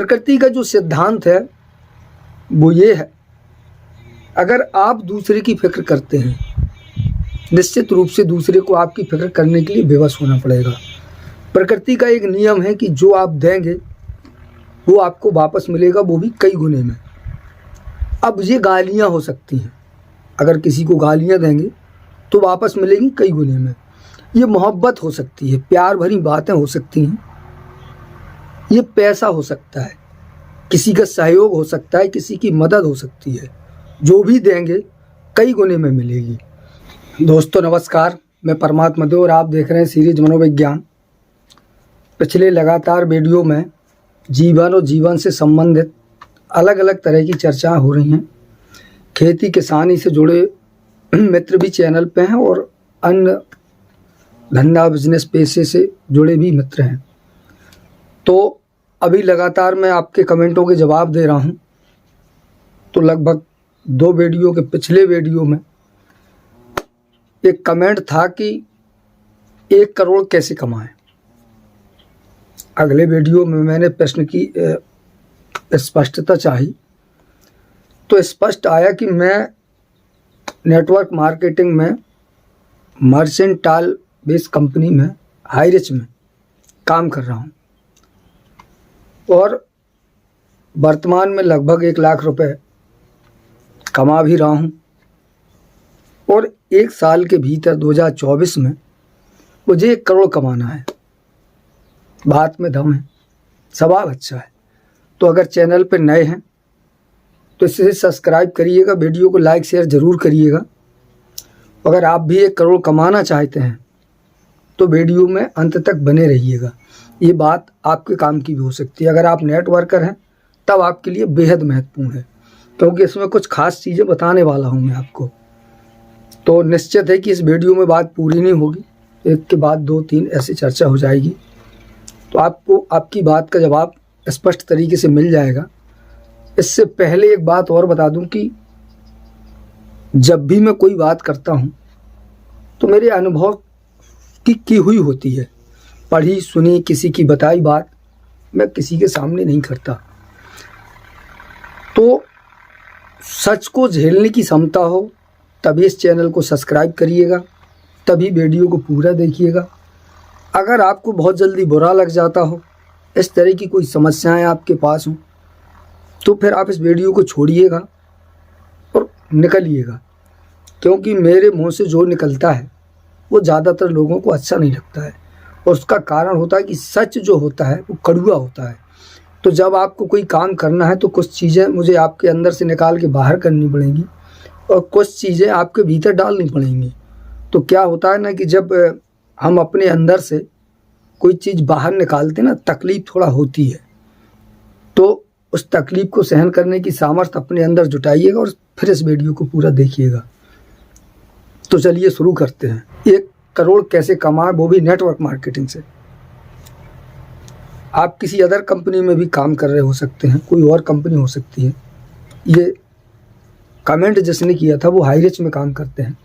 प्रकृति का जो सिद्धांत है वो ये है, अगर आप दूसरे की फिक्र करते हैं, निश्चित रूप से दूसरे को आपकी फिक्र करने के लिए बेबस होना पड़ेगा। प्रकृति का एक नियम है कि जो आप देंगे वो आपको वापस मिलेगा, वो भी कई गुने में। अब ये गालियाँ हो सकती हैं, अगर किसी को गालियाँ देंगे तो वापस मिलेगी कई गुने में। ये मोहब्बत हो सकती है, प्यार भरी बातें हो सकती हैं, ये पैसा हो सकता है, किसी का सहयोग हो सकता है, किसी की मदद हो सकती है। जो भी देंगे कई गुने में मिलेगी। दोस्तों नमस्कार, मैं परमात्मा देव और आप देख रहे हैं सीरीज मनोविज्ञान। पिछले लगातार वीडियो में जीवन और जीवन से संबंधित अलग अलग तरह की चर्चाएं हो रही हैं। खेती किसानी से जुड़े मित्र भी चैनल पे हैं और अन्य धंधा बिजनेस पेशे से जुड़े भी मित्र हैं। तो अभी लगातार मैं आपके कमेंटों के जवाब दे रहा हूं। तो लगभग 2 वीडियो के पिछले वीडियो में एक कमेंट था कि 1 करोड़ कैसे कमाएं। अगले वीडियो में मैंने प्रश्न की स्पष्टता चाही, तो स्पष्ट आया कि मैं नेटवर्क मार्केटिंग में मर्चेंटाइल बेस कंपनी में हाईरिच में काम कर रहा हूं और वर्तमान में लगभग 1 लाख रुपए कमा भी रहा हूं और 1 साल के भीतर 2024 में मुझे 1 करोड़ कमाना है। बात में दम है, सवाल अच्छा है। तो अगर चैनल पर नए हैं तो इसे सब्सक्राइब करिएगा, वीडियो को लाइक शेयर ज़रूर करिएगा। अगर आप भी 1 करोड़ कमाना चाहते हैं तो वीडियो में अंत तक बने रहिएगा। ये बात आपके काम की भी हो सकती है। अगर आप नेटवर्कर हैं तब आपके लिए बेहद महत्वपूर्ण है, क्योंकि इसमें कुछ खास चीज़ें बताने वाला हूँ मैं आपको। तो निश्चित है कि इस वीडियो में बात पूरी नहीं होगी, एक के बाद 2-3 ऐसी चर्चा हो जाएगी, तो आपको आपकी बात का जवाब स्पष्ट तरीके से मिल जाएगा। इससे पहले एक बात और बता दूं कि जब भी मैं कोई बात करता हूं तो मेरे अनुभव की हुई होती है, पढ़ी सुनी किसी की बताई बात मैं किसी के सामने नहीं करता। तो सच को झेलने की क्षमता हो तभी इस चैनल को सब्सक्राइब करिएगा, तभी वीडियो को पूरा देखिएगा। अगर आपको बहुत जल्दी बुरा लग जाता हो, इस तरह की कोई समस्याएं आपके पास हों, तो फिर आप इस वीडियो को छोड़िएगा और निकलिएगा, क्योंकि मेरे मुंह से जो निकलता है वो ज़्यादातर लोगों को अच्छा नहीं लगता है। और उसका कारण होता है कि सच जो होता है वो कड़वा होता है। तो जब आपको कोई काम करना है तो कुछ चीज़ें मुझे आपके अंदर से निकाल के बाहर करनी पड़ेंगी और कुछ चीज़ें आपके भीतर डालनी पड़ेंगी। तो क्या होता है ना कि जब हम अपने अंदर से कोई चीज़ बाहर निकालते ना, तकलीफ़ थोड़ा होती है, तो उस तकलीफ़ को सहन करने की सामर्थ्य अपने अंदर जुटाइएगा और फिर इस वीडियो को पूरा देखिएगा। तो चलिए शुरू करते हैं। 1 करोड़ कैसे कमाएं, वो भी नेटवर्क मार्केटिंग से। आप किसी अदर कंपनी में भी काम कर रहे हो सकते हैं, कोई और कंपनी हो सकती है। ये कमेंट जिसने किया था वो हाईरिच में काम करते हैं।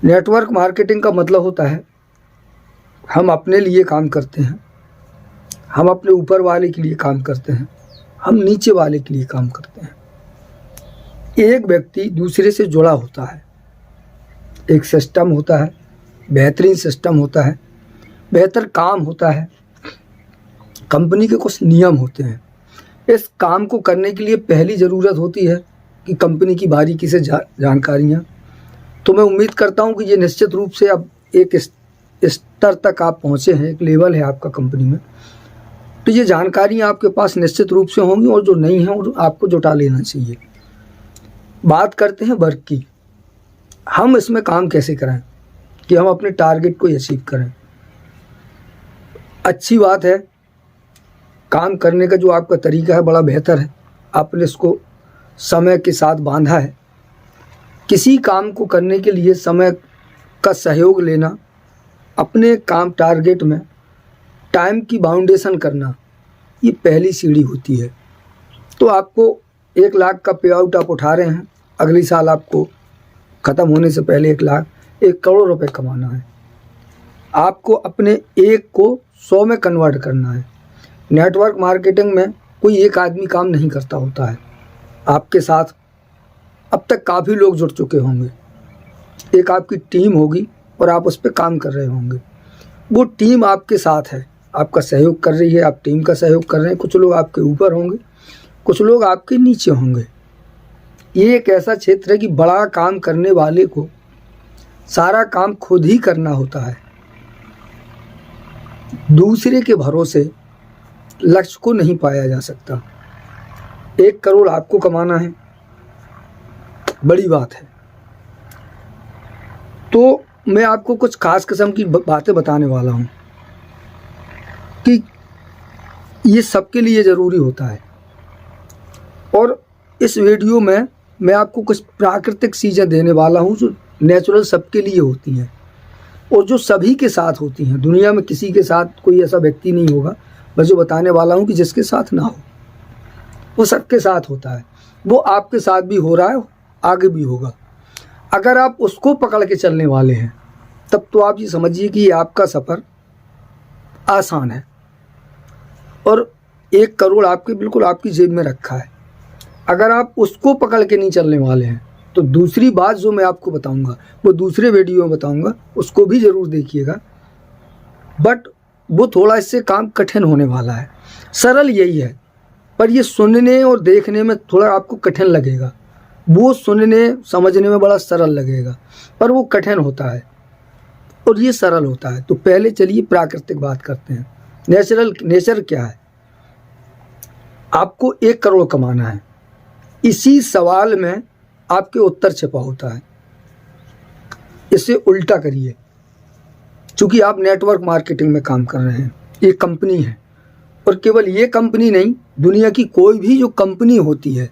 नेटवर्क मार्केटिंग का मतलब होता है हम अपने लिए काम करते हैं, हम अपने ऊपर वाले के लिए काम करते हैं, हम नीचे वाले के लिए काम करते हैं। एक व्यक्ति दूसरे से जुड़ा होता है, एक सिस्टम होता है, बेहतरीन सिस्टम होता है, बेहतर काम होता है, कंपनी के कुछ नियम होते हैं। इस काम को करने के लिए पहली ज़रूरत होती है कि कंपनी की बारीकी से जानकारियाँ। तो मैं उम्मीद करता हूँ कि ये निश्चित रूप से अब एक स्तर तक आप पहुँचे हैं, एक लेवल है आपका कंपनी में, तो ये जानकारियाँ आपके पास निश्चित रूप से होंगी और जो नहीं है वो आपको जुटा लेना चाहिए। बात करते हैं वर्क की। हम इसमें काम कैसे करें कि हम अपने टारगेट को अचीव करें। अच्छी बात है, काम करने का जो आपका तरीका है बड़ा बेहतर है, आपने इसको समय के साथ बांधा है। किसी काम को करने के लिए समय का सहयोग लेना, अपने काम टारगेट में टाइम की बाउंडेशन करना, ये पहली सीढ़ी होती है। तो आपको 1 लाख का पे आउट आप उठा रहे हैं, अगले साल आपको ख़त्म होने से पहले 1 करोड़ रुपए कमाना है। आपको अपने 1 को 100 में कन्वर्ट करना है। नेटवर्क मार्केटिंग में कोई एक आदमी काम नहीं करता होता है। आपके साथ अब तक काफ़ी लोग जुड़ चुके होंगे, एक आपकी टीम होगी और आप उस पर काम कर रहे होंगे। वो टीम आपके साथ है, आपका सहयोग कर रही है, आप टीम का सहयोग कर रहे हैं। कुछ लोग आपके ऊपर होंगे, कुछ लोग आपके नीचे होंगे। ये एक ऐसा क्षेत्र है कि बड़ा काम करने वाले को सारा काम खुद ही करना होता है। दूसरे के भरोसे लक्ष्य को नहीं पाया जा सकता। 1 करोड़ आपको कमाना है, बड़ी बात है। तो मैं आपको कुछ खास किस्म की बातें बताने वाला हूँ कि ये सबके लिए ज़रूरी होता है। और इस वीडियो में मैं आपको कुछ प्राकृतिक चीज़ें देने वाला हूँ जो नेचुरल सबके लिए होती हैं और जो सभी के साथ होती हैं। दुनिया में किसी के साथ कोई ऐसा व्यक्ति नहीं होगा, मैं जो बताने वाला हूँ कि जिसके साथ ना हो। वो सबके साथ होता है, वो आपके साथ भी हो रहा है, आगे भी होगा। अगर आप उसको पकड़ के चलने वाले हैं तब तो आप ये समझिए कि ये आपका सफ़र आसान है और 1 करोड़ आपके बिल्कुल आपकी जेब में रखा है। अगर आप उसको पकड़ के नहीं चलने वाले हैं तो दूसरी बात जो मैं आपको बताऊंगा वो दूसरे वीडियो में बताऊंगा, उसको भी ज़रूर देखिएगा। बट वो थोड़ा इससे काम कठिन होने वाला है। सरल यही है, पर ये सुनने और देखने में थोड़ा आपको कठिन लगेगा। वो सुनने समझने में बड़ा सरल लगेगा, पर वो कठिन होता है और ये सरल होता है। तो पहले चलिए प्राकृतिक बात करते हैं। नेचर क्या है? आपको 1 करोड़ कमाना है, इसी सवाल में आपके उत्तर छिपा होता है। इसे उल्टा करिए। चूँकि आप नेटवर्क मार्केटिंग में काम कर रहे हैं, ये कंपनी है, और केवल ये कंपनी नहीं, दुनिया की कोई भी जो कंपनी होती है,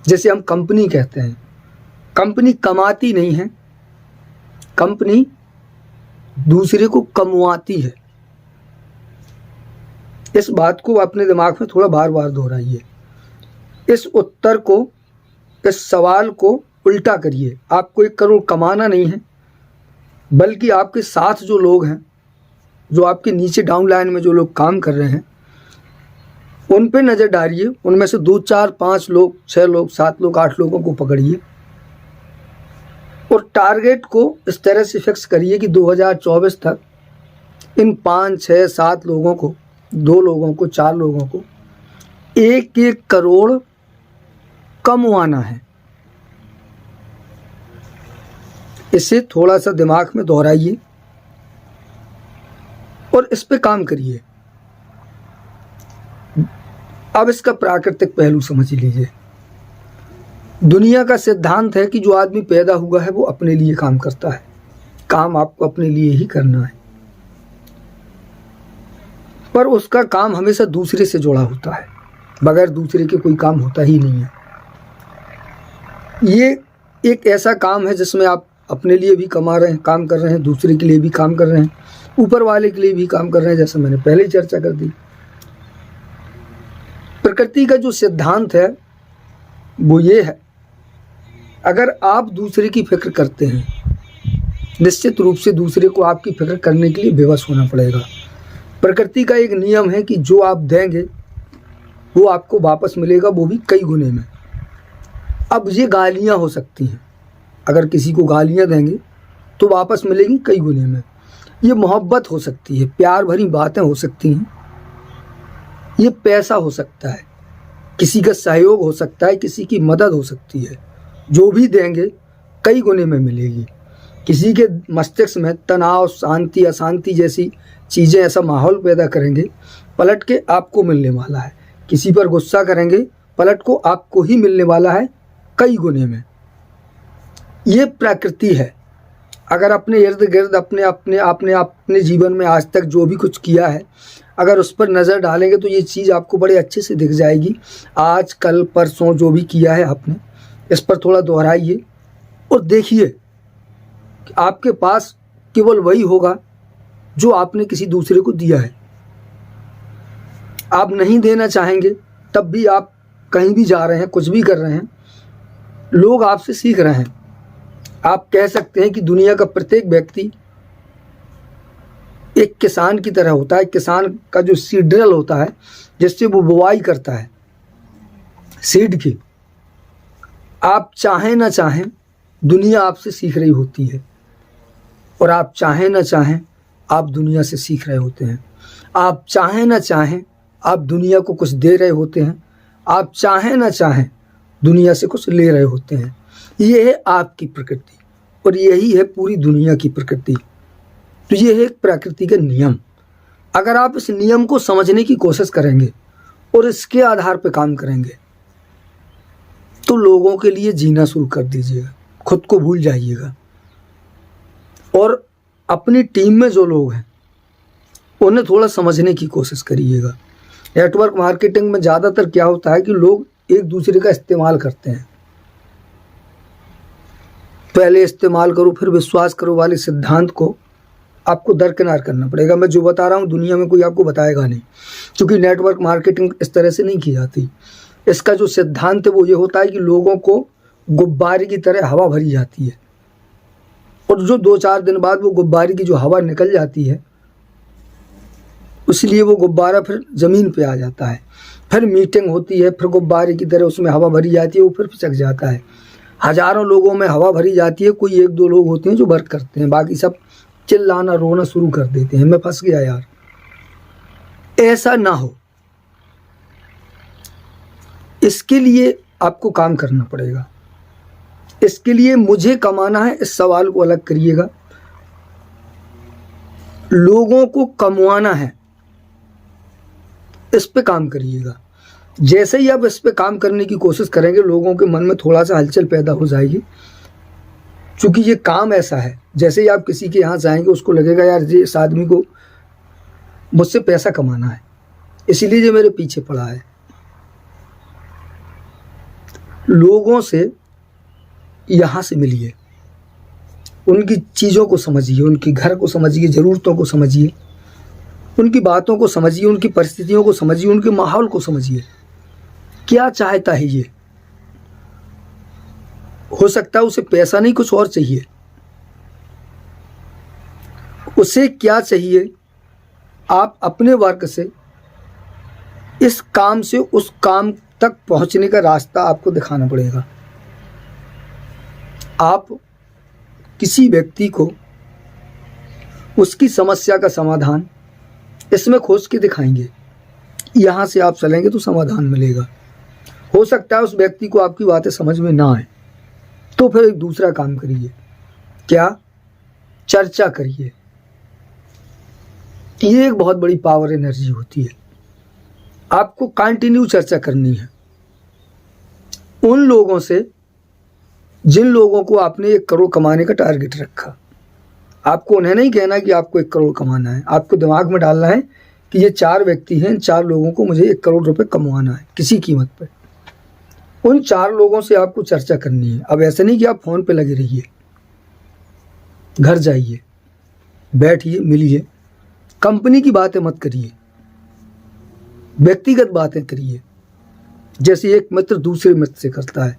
जैसे हम कंपनी कहते हैं, कंपनी कमाती नहीं है, कंपनी दूसरे को कमवाती है। इस बात को अपने दिमाग में थोड़ा बार बार दोहराइए। इस उत्तर को, इस सवाल को उल्टा करिए। आपको 1 करोड़ कमाना नहीं है, बल्कि आपके साथ जो लोग हैं, जो आपके नीचे डाउन लाइन में जो लोग काम कर रहे हैं, उन पे नज़र डालिए। उनमें से 2, 4, 5 लोग, 6 लोग, 7 लोग, 8 लोगों को पकड़िए और टारगेट को इस तरह से फिक्स करिए कि 2024 तक इन 5, 6, 7 लोगों को, 2 लोगों को, 4 लोगों को 1-1 करोड़ कमवाना है। इसे थोड़ा सा दिमाग में दोहराइए और इस पे काम करिए। अब इसका प्राकृतिक पहलू समझ लीजिए। दुनिया का सिद्धांत है कि जो आदमी पैदा हुआ है वो अपने लिए काम करता है। काम आपको अपने लिए ही करना है, पर उसका काम हमेशा दूसरे से जुड़ा होता है। बगैर दूसरे के कोई काम होता ही नहीं है। ये एक ऐसा काम है जिसमें आप अपने लिए भी कमा रहे हैं, काम कर रहे हैं, दूसरे के लिए भी काम कर रहे हैं, ऊपर वाले के लिए भी काम कर रहे हैं, जैसा मैंने पहले ही चर्चा कर दी। प्रकृति का जो सिद्धांत है वो ये है, अगर आप दूसरे की फिक्र करते हैं, निश्चित रूप से दूसरे को आपकी फिक्र करने के लिए बेबस होना पड़ेगा। प्रकृति का एक नियम है कि जो आप देंगे वो आपको वापस मिलेगा, वो भी कई गुने में। अब ये गालियाँ हो सकती हैं, अगर किसी को गालियाँ देंगे तो वापस मिलेगी कई गुने में। ये मोहब्बत हो सकती है, प्यार भरी बातें हो सकती हैं, ये पैसा हो सकता है, किसी का सहयोग हो सकता है, किसी की मदद हो सकती है। जो भी देंगे कई गुने में मिलेगी। किसी के मस्तिष्क में तनाव, शांति, अशांति जैसी चीज़ें, ऐसा माहौल पैदा करेंगे, पलट के आपको मिलने वाला है। किसी पर गुस्सा करेंगे, पलट को आपको ही मिलने वाला है कई गुने में। ये प्रकृति है। अगर अपने इर्द गिर्द अपने जीवन में आज तक जो भी कुछ किया है, अगर उस पर नज़र डालेंगे तो ये चीज़ आपको बड़े अच्छे से दिख जाएगी। आज, कल, परसों जो भी किया है आपने, इस पर थोड़ा दोहराइए और देखिए कि आपके पास केवल वही होगा जो आपने किसी दूसरे को दिया है। आप नहीं देना चाहेंगे तब भी आप कहीं भी जा रहे हैं, कुछ भी कर रहे हैं, लोग आपसे सीख रहे हैं। आप कह सकते हैं कि दुनिया का प्रत्येक व्यक्ति एक किसान की तरह होता है। किसान का जो सीड ड्रिल होता है जिससे वो बुवाई करता है सीड की, आप चाहें ना चाहें दुनिया आपसे सीख रही होती है, और आप चाहें ना चाहें आप दुनिया से सीख रहे होते हैं। आप चाहें ना चाहें आप दुनिया को कुछ दे रहे होते हैं, आप चाहें ना चाहें दुनिया से कुछ ले रहे होते हैं। ये है आपकी प्रकृति और यही है पूरी दुनिया की प्रकृति। तो ये है एक प्रकृति का नियम। अगर आप इस नियम को समझने की कोशिश करेंगे और इसके आधार पर काम करेंगे तो लोगों के लिए जीना शुरू कर दीजिएगा, खुद को भूल जाइएगा। और अपनी टीम में जो लोग हैं उन्हें थोड़ा समझने की कोशिश करिएगा। नेटवर्क मार्केटिंग में ज़्यादातर क्या होता है कि लोग एक दूसरे का इस्तेमाल करते हैं। पहले इस्तेमाल करो फिर विश्वास करो वाले सिद्धांत को आपको दरकिनार करना पड़ेगा। मैं जो बता रहा हूँ दुनिया में कोई आपको बताएगा नहीं, क्योंकि नेटवर्क मार्केटिंग इस तरह से नहीं की जाती। इसका जो सिद्धांत है वो ये होता है कि लोगों को गुब्बारे की तरह हवा भरी जाती है, और जो 2-4 दिन बाद वो गुब्बारे की जो हवा निकल जाती है इसलिए वो गुब्बारा फिर ज़मीन पे आ जाता है। फिर मीटिंग होती है, फिर गुब्बारे की तरह उसमें हवा भरी जाती है, वो फिर पिचक जाता है। हज़ारों लोगों में हवा भरी जाती है, कोई 1-2 लोग होते हैं जो वर्क करते हैं, बाकी सब चिल्लाना रोना शुरू कर देते हैं, मैं फंस गया यार। ऐसा ना हो, इसके लिए आपको काम करना पड़ेगा। इसके लिए मुझे कमाना है, इस सवाल को अलग करिएगा। लोगों को कमवाना है, इस पे काम करिएगा। जैसे ही आप इस पे काम करने की कोशिश करेंगे लोगों के मन में थोड़ा सा हलचल पैदा हो जाएगी, क्योंकि ये काम ऐसा है। जैसे ही आप किसी के यहाँ जाएंगे उसको लगेगा यार ये इस आदमी को मुझसे पैसा कमाना है, इसीलिए ये मेरे पीछे पड़ा है। लोगों से यहाँ से मिलिए, उनकी चीज़ों को समझिए, उनके घर को समझिए, ज़रूरतों को समझिए, उनकी बातों को समझिए, उनकी परिस्थितियों को समझिए, उनके माहौल को समझिए। क्या चाहता है ये? हो सकता है उसे पैसा नहीं कुछ और चाहिए। उसे क्या चाहिए? आप अपने वर्क से इस काम से उस काम तक पहुंचने का रास्ता आपको दिखाना पड़ेगा। आप किसी व्यक्ति को उसकी समस्या का समाधान इसमें खोज के दिखाएंगे, यहाँ से आप चलेंगे तो समाधान मिलेगा। हो सकता है उस व्यक्ति को आपकी बातें समझ में ना आए, तो फिर एक दूसरा काम करिए। क्या? चर्चा करिए। ये एक बहुत बड़ी पावर एनर्जी होती है। आपको कंटिन्यू चर्चा करनी है उन लोगों से जिन लोगों को आपने 1 करोड़ कमाने का टारगेट रखा। आपको उन्हें नहीं कहना कि आपको 1 करोड़ कमाना है, आपको दिमाग में डालना है कि ये 4 व्यक्ति हैं, 4 लोगों को मुझे 1 करोड़ रुपए कमवाना है किसी कीमत पर। उन 4 लोगों से आपको चर्चा करनी है। अब ऐसा नहीं कि आप फ़ोन पे लगे रहिए, घर जाइए, बैठिए, मिलिए, कंपनी की बातें मत करिए, व्यक्तिगत बातें करिए। जैसे एक मित्र दूसरे मित्र से करता है,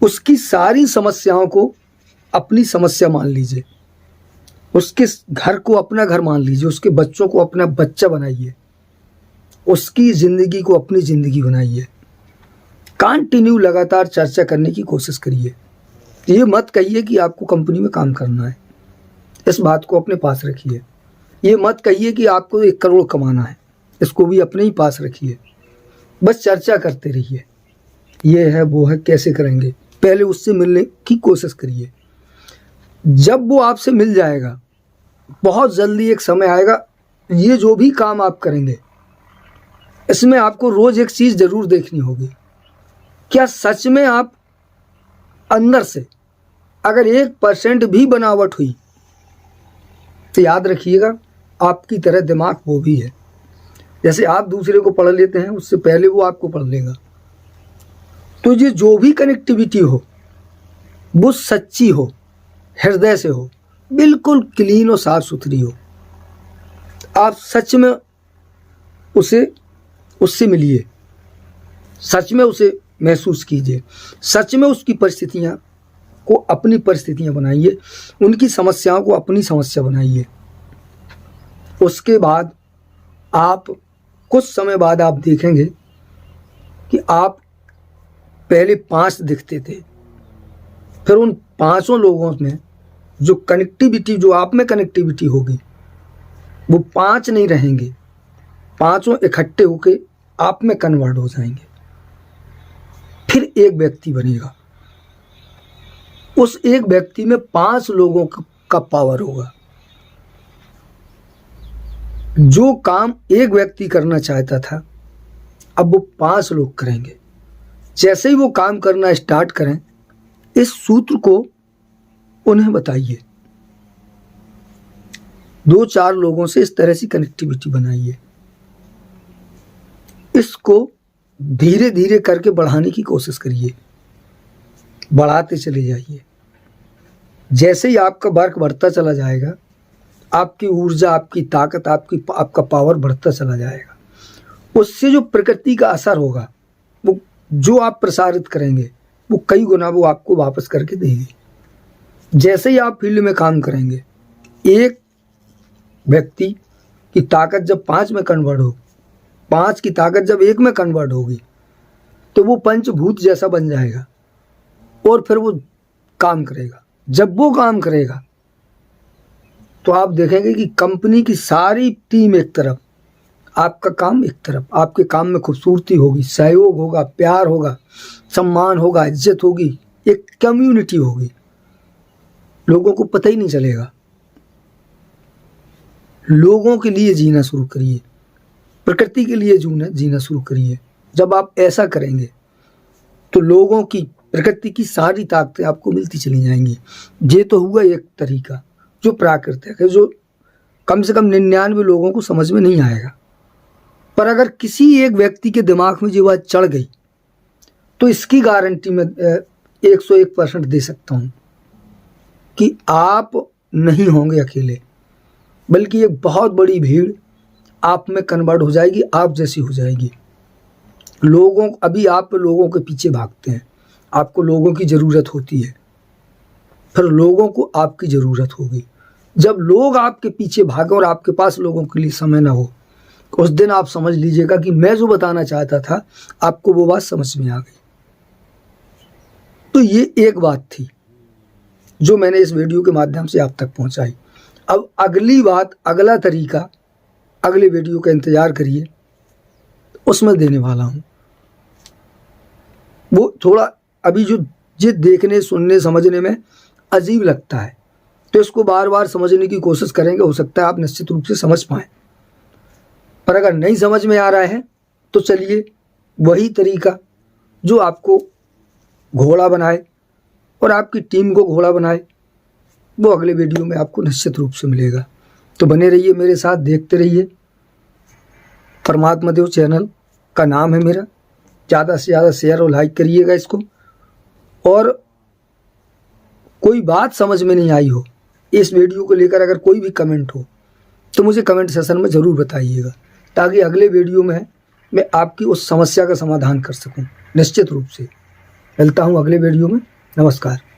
उसकी सारी समस्याओं को अपनी समस्या मान लीजिए, उसके घर को अपना घर मान लीजिए, उसके बच्चों को अपना बच्चा बनाइए, उसकी ज़िंदगी को अपनी ज़िंदगी बनाइए। कंटिन्यू लगातार चर्चा करने की कोशिश करिए। ये मत कहिए कि आपको कंपनी में काम करना है, इस बात को अपने पास रखिए। ये मत कहिए कि आपको 1 करोड़ कमाना है, इसको भी अपने ही पास रखिए। बस चर्चा करते रहिए, ये है वो है, कैसे करेंगे। पहले उससे मिलने की कोशिश करिए। जब वो आपसे मिल जाएगा, बहुत जल्दी एक समय आएगा, ये जो भी काम आप करेंगे इसमें आपको रोज़ एक चीज़ ज़रूर देखनी होगी। क्या सच में आप अंदर से अगर 1% भी बनावट हुई तो याद रखिएगा आपकी तरह दिमाग वो भी है। जैसे आप दूसरे को पढ़ लेते हैं, उससे पहले वो आपको पढ़ लेगा। तो ये जो भी कनेक्टिविटी हो वो सच्ची हो, हृदय से हो, बिल्कुल क्लीन और साफ सुथरी हो। आप सच में उससे मिलिए, सच में उसे महसूस कीजिए, सच में उसकी परिस्थितियाँ को अपनी परिस्थितियाँ बनाइए, उनकी समस्याओं को अपनी समस्या बनाइए। उसके बाद आप कुछ समय बाद आप देखेंगे कि आप पहले 5 दिखते थे, फिर उन 5 लोगों में जो कनेक्टिविटी, जो आप में कनेक्टिविटी होगी, वो 5 नहीं रहेंगे, 5 इकट्ठे होके आप में कन्वर्ट हो जाएंगे, फिर एक व्यक्ति बनेगा। उस एक व्यक्ति में 5 लोगों का पावर होगा। जो काम एक व्यक्ति करना चाहता था, अब वो 5 लोग करेंगे। जैसे ही वो काम करना स्टार्ट करें, इस सूत्र को उन्हें बताइए, 2-4 लोगों से इस तरह से कनेक्टिविटी बनाइए, इसको धीरे धीरे करके बढ़ाने की कोशिश करिए, बढ़ाते चले जाइए। जैसे ही आपका वर्क बढ़ता चला जाएगा, आपकी ऊर्जा, आपकी ताकत, आपका पावर बढ़ता चला जाएगा। उससे जो प्रकृति का असर होगा, वो जो आप प्रसारित करेंगे, वो कई गुना वो आपको वापस करके देगी। जैसे ही आप फील्ड में काम करेंगे, एक व्यक्ति की ताकत जब 5 में कन्वर्ट होगी, 5 की ताकत जब 1 में कन्वर्ट होगी, तो वो पंचभूत जैसा बन जाएगा और फिर वो काम करेगा। जब वो काम करेगा तो आप देखेंगे कि कंपनी की सारी टीम एक तरफ, आपका काम एक तरफ। आपके काम में खूबसूरती होगी, सहयोग होगा, प्यार होगा, सम्मान होगा, इज्जत होगी, एक कम्युनिटी होगी। लोगों को पता ही नहीं चलेगा। लोगों के लिए जीना शुरू करिए, प्रकृति के लिए जीना शुरू करिए। जब आप ऐसा करेंगे तो लोगों की, प्रकृति की सारी ताकतें आपको मिलती चली जाएंगी। ये तो हुआ एक तरीका जो प्राकृतिक है, जो कम से कम 99 लोगों को समझ में नहीं आएगा। पर अगर किसी एक व्यक्ति के दिमाग में ये बात चढ़ गई, तो इसकी गारंटी मैं 101% दे सकता हूँ कि आप नहीं होंगे अकेले, बल्कि एक बहुत बड़ी भीड़ आप में कन्वर्ट हो जाएगी, आप जैसी हो जाएगी। अभी आप लोगों के पीछे भागते हैं, आपको लोगों की ज़रूरत होती है, फिर लोगों को आपकी ज़रूरत होगी। जब लोग आपके पीछे भागें और आपके पास लोगों के लिए समय ना हो, उस दिन आप समझ लीजिएगा कि मैं जो बताना चाहता था, आपको वो बात समझ में आ गई। तो ये एक बात थी जो मैंने इस वीडियो के माध्यम से आप तक पहुंचाई। अब अगली बात, अगला तरीका, अगले वीडियो का इंतज़ार करिए, उसमें देने वाला हूँ। वो थोड़ा अभी जो देखने, सुनने, समझने में अजीब लगता है, तो इसको बार बार समझने की कोशिश करेंगे, हो सकता है आप निश्चित रूप से समझ पाएँ। पर अगर नहीं समझ में आ रहा है तो चलिए वही तरीका जो आपको घोड़ा बनाए और आपकी टीम को घोड़ा बनाए, वो अगले वीडियो में आपको निश्चित रूप से मिलेगा। तो बने रहिए मेरे साथ, देखते रहिए। परमात्मा देव चैनल का नाम है मेरा। ज़्यादा से ज़्यादा शेयर और लाइक करिएगा इसको। और कोई बात समझ में नहीं आई हो, इस वीडियो को लेकर अगर कोई भी कमेंट हो, तो मुझे कमेंट सेशन में ज़रूर बताइएगा, ताकि अगले वीडियो में मैं आपकी उस समस्या का समाधान कर सकूं। निश्चित रूप से मिलता हूं अगले वीडियो में। नमस्कार।